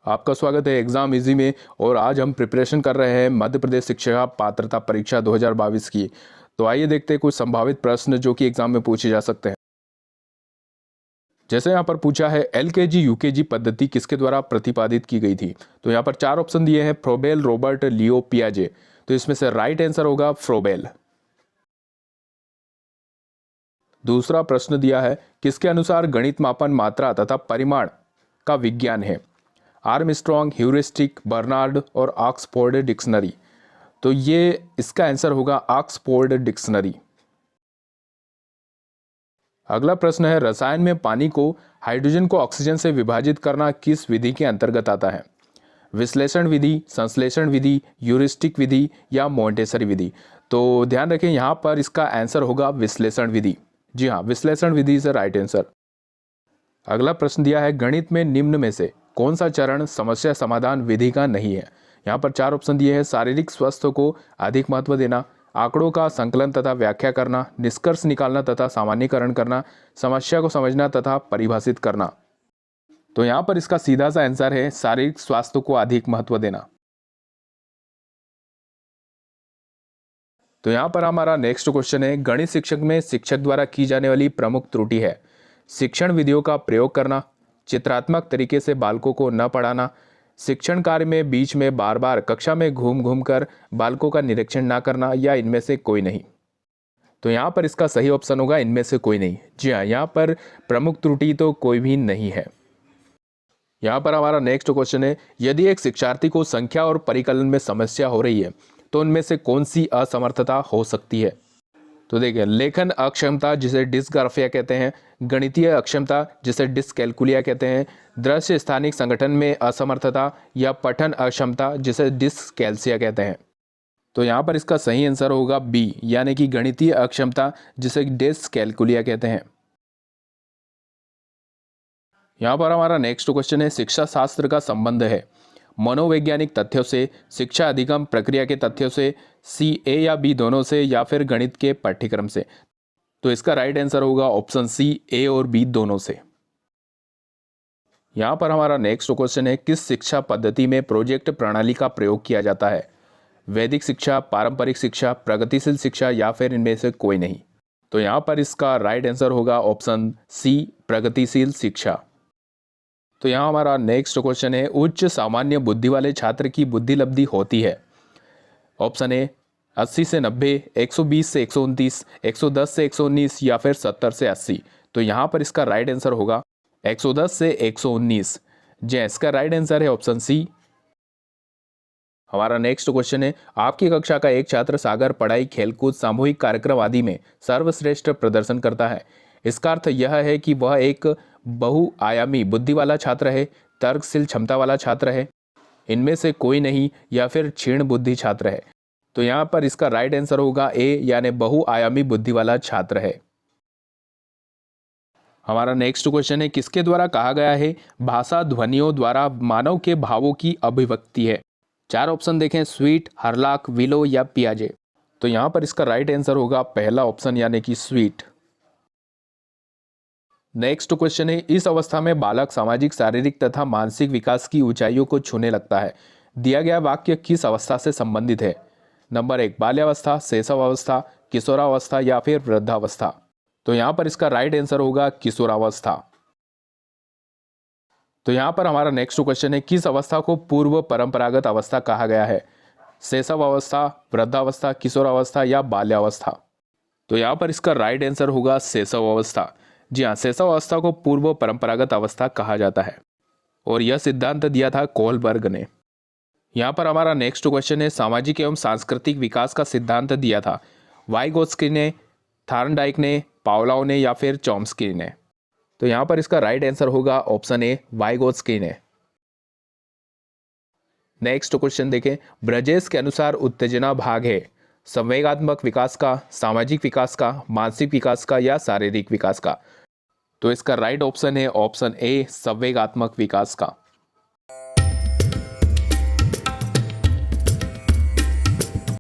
आपका स्वागत है एग्ज़ाम इजी में। और आज हम प्रिपरेशन कर रहे हैं मध्य प्रदेश शिक्षक पात्रता परीक्षा 2022 की। तो आइए देखते हैं कुछ संभावित प्रश्न जो कि एग्जाम में पूछे जा सकते हैं। जैसे यहाँ पर पूछा है एलकेजी यूकेजी पद्धति किसके द्वारा प्रतिपादित की गई थी। तो यहाँ पर चार ऑप्शन दिए हैं, फ्रोबेल, रॉबर्ट, लियो, पियाजे। तो इसमें से राइट आंसर होगा फ्रोबेल। दूसरा प्रश्न दिया है किसके अनुसार गणित मापन मात्रा तथा परिमाण का विज्ञान है। आर्मस्ट्रॉन्ग, ह्यूरिस्टिक, बर्नार्ड और ऑक्सफोर्ड डिक्शनरी। तो ये इसका आंसर होगा ऑक्सफोर्ड डिक्शनरी। अगला प्रश्न है रसायन में पानी को हाइड्रोजन को ऑक्सीजन से विभाजित करना किस विधि के अंतर्गत आता है। विश्लेषण विधि, संश्लेषण विधि, ह्यूरिस्टिक विधि या मोंटेसरी विधि। तो ध्यान रखें यहाँ पर इसका आंसर होगा विश्लेषण विधि। जी हाँ, विश्लेषण विधि से राइट आंसर। अगला प्रश्न दिया है गणित में निम्न में से कौन सा चरण समस्या समाधान विधि का नहीं है। यहाँ पर चार ऑप्शन दिए हैं, शारीरिक स्वास्थ्य को अधिक महत्व देना, आंकड़ों का संकलन तथा व्याख्या करना, निष्कर्ष निकालना तथा सामान्यीकरण करना, समस्या को समझना तथा परिभाषित करना। तो यहाँ पर इसका सीधा सा आंसर है शारीरिक स्वास्थ्य को अधिक महत्व देना। तो यहाँ पर हमारा नेक्स्ट क्वेश्चन है गणित शिक्षक में शिक्षक द्वारा की जाने वाली प्रमुख त्रुटि है। शिक्षण विधियों का प्रयोग करना, चित्रात्मक तरीके से बालकों को न पढ़ाना, शिक्षण कार्य में बीच में बार बार कक्षा में घूम घूम कर बालकों का निरीक्षण ना करना, या इनमें से कोई नहीं। तो यहाँ पर इसका सही ऑप्शन होगा इनमें से कोई नहीं। जी हाँ, यहाँ पर प्रमुख त्रुटि तो कोई भी नहीं है। यहाँ पर हमारा नेक्स्ट क्वेश्चन है यदि एक शिक्षार्थी को संख्या और परिकलन में समस्या हो रही है तो उनमें से कौन सी असमर्थता हो सकती है। तो देखिए, लेखन अक्षमता जिसे डिस्ग्राफिया कहते हैं, गणितीय अक्षमता जिसे डिस्कैलकुलिया कहते हैं, दृश्य स्थानिक संगठन में असमर्थता, या पठन अक्षमता जिसे डिस्कैल्सिया कहते हैं। तो यहाँ पर इसका सही आंसर होगा बी, यानी कि गणितीय अक्षमता जिसे डिस्कैलकुलिया कहते हैं। यहाँ पर हमारा नेक्स्ट क्वेश्चन है शिक्षा शास्त्र का संबंध है मनोवैज्ञानिक तथ्यों से, शिक्षा अधिगम प्रक्रिया के तथ्यों से, सी ए या बी दोनों से, या फिर गणित के पाठ्यक्रम से। तो इसका राइट आंसर होगा ऑप्शन सी, ए और बी दोनों से। यहां पर हमारा नेक्स्ट क्वेश्चन है किस शिक्षा पद्धति में प्रोजेक्ट प्रणाली का प्रयोग किया जाता है। वैदिक शिक्षा, पारंपरिक शिक्षा, प्रगतिशील शिक्षा, या फिर इनमें से कोई नहीं। तो यहां पर इसका राइट आंसर होगा ऑप्शन सी, प्रगतिशील शिक्षा। तो यहाँ हमारा नेक्स्ट क्वेश्चन है उच्च सामान्य बुद्धि वाले छात्र की बुद्धि लब्धि होती है। ऑप्शन ए 80 से 90, 120 से 129, 110 से 119, या फिर 70 से 80। तो यहाँ पर इसका राइट आंसर होगा 110 से 119। जी, इसका राइट आंसर है ऑप्शन सी। हमारा नेक्स्ट क्वेश्चन है आपकी कक्षा का एक छात्र सागर पढ़ाई, खेलकूद, सामूहिक कार्यक्रम आदि में सर्वश्रेष्ठ प्रदर्शन करता है। इसका अर्थ यह है कि वह एक बहुआयामी बुद्धि वाला छात्र है, तर्कशील क्षमता वाला छात्र है, इनमें से कोई नहीं, या फिर क्षीण बुद्धि छात्र है। तो यहाँ पर इसका राइट आंसर होगा ए, यानी बहुआयामी बुद्धि वाला छात्र है। हमारा नेक्स्ट क्वेश्चन है किसके द्वारा कहा गया है भाषा ध्वनियों द्वारा मानव के भावों की अभिव्यक्ति है। चार ऑप्शन देखें, स्वीट, हरलाक, विलो या पियाजे। तो यहाँ पर इसका राइट आंसर होगा पहला ऑप्शन, यानी कि स्वीट। नेक्स्ट क्वेश्चन है इस अवस्था में बालक सामाजिक, शारीरिक तथा मानसिक विकास की ऊंचाइयों को छूने लगता है। दिया गया वाक्य किस अवस्था से संबंधित है। नंबर 1 बाल्यावस्था, शैशवावस्था, किशोरावस्था, या फिर वृद्धावस्था। तो यहाँ पर इसका राइट आंसर होगा किशोरावस्था। तो यहाँ पर हमारा नेक्स्ट क्वेश्चन है किस अवस्था को पूर्व परंपरागत अवस्था कहा गया है। शैशवावस्था, वृद्धावस्था, किशोरावस्था, या बाल्यावस्था। तो यहाँ पर इसका राइट आंसर होगा शैशवावस्था। जी हाँ, शैशवावस्था को पूर्व परंपरागत अवस्था कहा जाता है, और यह सिद्धांत दिया था कोलबर्ग ने। यहाँ पर हमारा नेक्स्ट क्वेश्चन है सामाजिक एवं सांस्कृतिक विकास का सिद्धांत दिया था वाइगोत्स्की ने, थार्नडाइक ने, पावलोव ने, या फिर चॉम्स्की ने। तो यहाँ पर इसका राइट आंसर होगा ऑप्शन ए, वाइगोत्स्की ने। नेक्स्ट क्वेश्चन देखें ब्रजेश के अनुसार उत्तेजना भाग है संवेगात्मक विकास का, सामाजिक विकास का, मानसिक विकास का, या शारीरिक विकास का। तो इसका राइट ऑप्शन है ऑप्शन ए, संवेगात्मक विकास का।